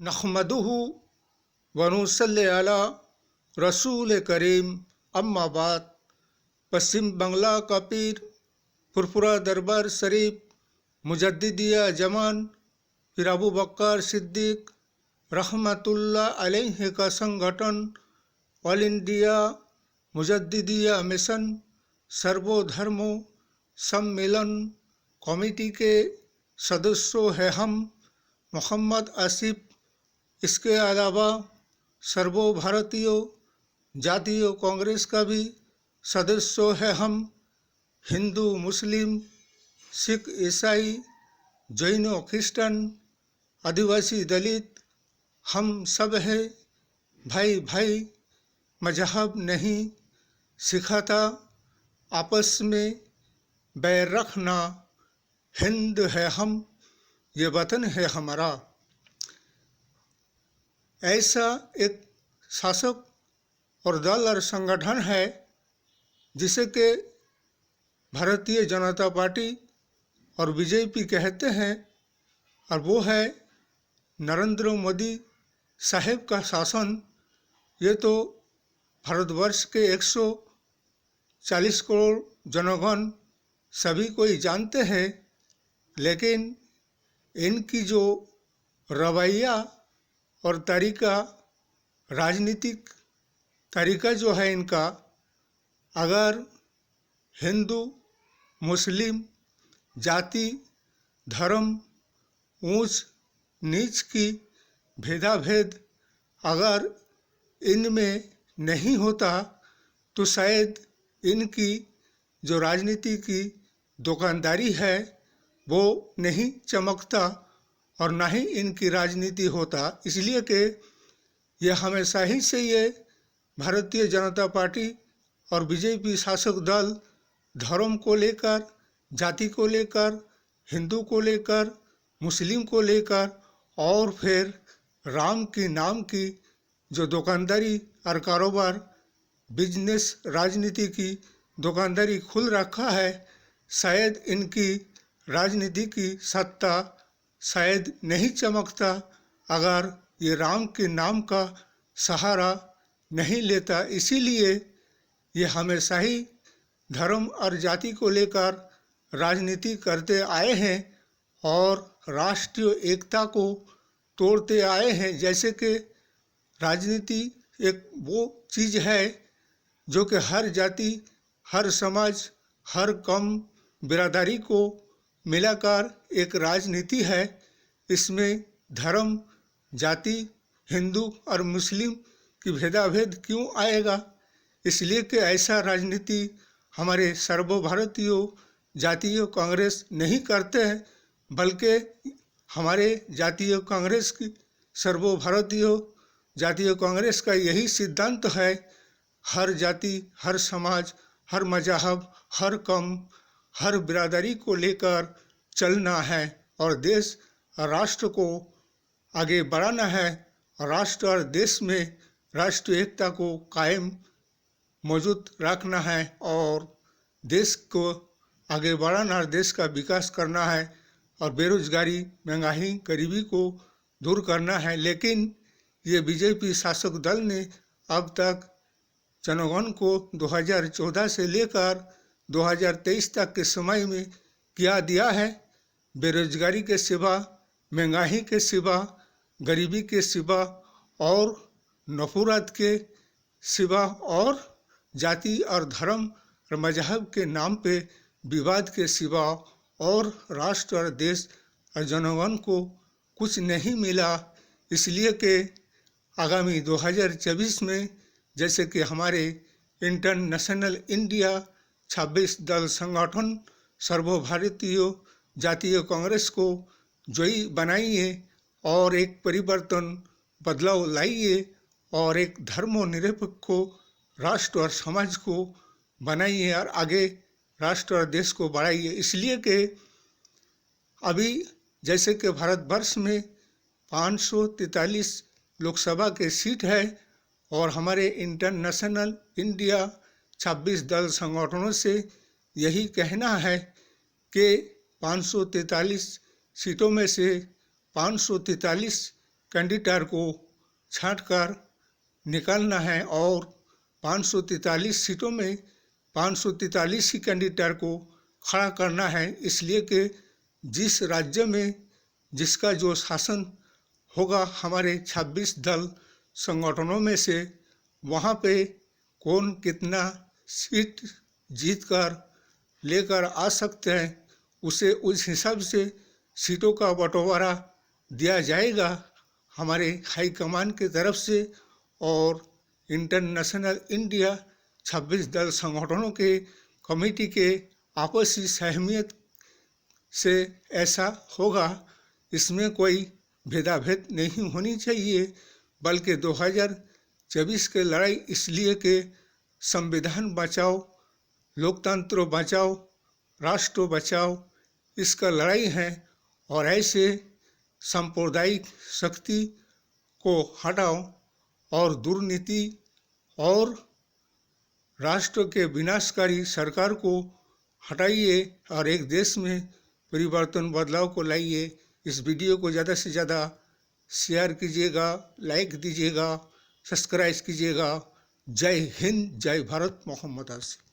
नहमदुहु व नुसल्ली अला रसूल करीम अम्मा बाद। पश्चिम बंगला का पीर फुरफुरा दरबार शरीफ मुजद्दिदिया जमान फिर अबू बकर सिद्दीक रहमतुल्लाह अलैहि का संगठन ऑल इंडिया मुजद्दिदिया मिशन सर्वधर्मों सम्मेलन कमेटी के सदस्यों हैं हम मोहम्मद आसिफ। इसके अलावा सर्वो भारतीय जातीय कांग्रेस का भी सदस्य है हम। हिंदू मुस्लिम सिख ईसाई जैन क्रिश्चन आदिवासी दलित हम सब है भाई भाई। मजहब नहीं सिखाता आपस में बैर रखना। हिंद है हम, ये वतन है हमारा। ऐसा एक शासक और दल और संगठन है जिसे के भारतीय जनता पार्टी और बीजेपी कहते हैं, और वो है नरेंद्र मोदी साहब का शासन। ये तो भारतवर्ष के 140 करोड़ जनगण सभी कोई जानते हैं, लेकिन इनकी जो रवैया और तरीका, राजनीतिक तरीका जो है इनका, अगर हिंदू मुस्लिम जाति धर्म ऊंच नीच की भेदाभेद अगर इनमें नहीं होता तो शायद इनकी जो राजनीति की दुकानदारी है वो नहीं चमकता और ना ही इनकी राजनीति होता। इसलिए कि ये हमेशा ही से ये भारतीय जनता पार्टी और बीजेपी शासक दल धर्म को लेकर, जाति को लेकर, हिंदू को लेकर, मुस्लिम को लेकर और फिर राम के नाम की जो दुकानदारी और कारोबार बिजनेस राजनीति की दुकानदारी खुल रखा है, शायद इनकी राजनीति की सत्ता शायद नहीं चमकता अगर ये राम के नाम का सहारा नहीं लेता। इसीलिए ये हमेशा ही धर्म और जाति को लेकर राजनीति करते आए हैं और राष्ट्रीय एकता को तोड़ते आए हैं। जैसे कि राजनीति एक वो चीज़ है जो कि हर जाति, हर समाज, हर कौम बिरादरी को मिलाकर एक राजनीति है। इसमें धर्म जाति हिंदू और मुस्लिम की भेदाभेद क्यों आएगा? इसलिए कि ऐसा राजनीति हमारे सर्वभारतीय जातीय कांग्रेस नहीं करते हैं, बल्कि हमारे जातीय कांग्रेस की सर्वभारतीय जातीय कांग्रेस का यही सिद्धांत है, हर जाति, हर समाज, हर मजहब, हर कौम, हर बिरादरी को लेकर चलना है और देश और राष्ट्र को आगे बढ़ाना है और राष्ट्र और देश में राष्ट्रीय एकता को कायम मौजूद रखना है और देश को आगे बढ़ाना और देश का विकास करना है और बेरोजगारी, महंगाई, गरीबी को दूर करना है। लेकिन ये बीजेपी शासक दल ने अब तक जनगण को 2014 से लेकर 2023 तक के समय में क्या दिया है? बेरोजगारी के सिवा, महंगाई के सिवा, गरीबी के सिवा और नफरत के सिवा और जाति और धर्म और मजहब के नाम पे विवाद के सिवा और राष्ट्र और देश और जनगण को कुछ नहीं मिला। इसलिए कि आगामी 2024 में जैसे कि हमारे इंटरनेशनल इंडिया 26 दल संगठन सर्वभारतीय जातीय कांग्रेस को जयी बनाइए और एक परिवर्तन बदलाव लाइए और एक धर्मनिरपेक्ष राष्ट्र और समाज को बनाइए और आगे राष्ट्र और देश को बढ़ाइए। इसलिए कि अभी जैसे कि भारतवर्ष में 543 लोकसभा के सीट है और हमारे इंटरनेशनल इंडिया 26 दल संगठनों से यही कहना है कि 543 सीटों में से 543 कैंडिडेट को छांटकर निकालना है और 543 सीटों में 543 ही कैंडिडेट को खड़ा करना है, इसलिए कि जिस राज्य में जिसका जो शासन होगा हमारे 26 दल संगठनों में से, वहाँ पे कौन कितना सीट जीतकर लेकर आ सकते हैं, उसे उस हिसाब से सीटों का बंटवारा दिया जाएगा हमारे हाईकमान की तरफ से। और इंटरनेशनल इंडिया 26 दल संगठनों के कमेटी के आपसी सहमति से ऐसा होगा। इसमें कोई भेदाभेद नहीं होनी चाहिए, बल्कि 2024 की लड़ाई इसलिए कि संविधान बचाओ, लोकतंत्र बचाओ, राष्ट्र बचाओ, इसका लड़ाई है। और ऐसे सांप्रदायिक शक्ति को हटाओ और दुर्नीति और राष्ट्र के विनाशकारी सरकार को हटाइए और एक देश में परिवर्तन बदलाव को लाइए। इस वीडियो को ज़्यादा से ज़्यादा शेयर कीजिएगा, लाइक दीजिएगा, सब्सक्राइब कीजिएगा। जय हिंद, जय भारत, मोहम्मद आसिफ।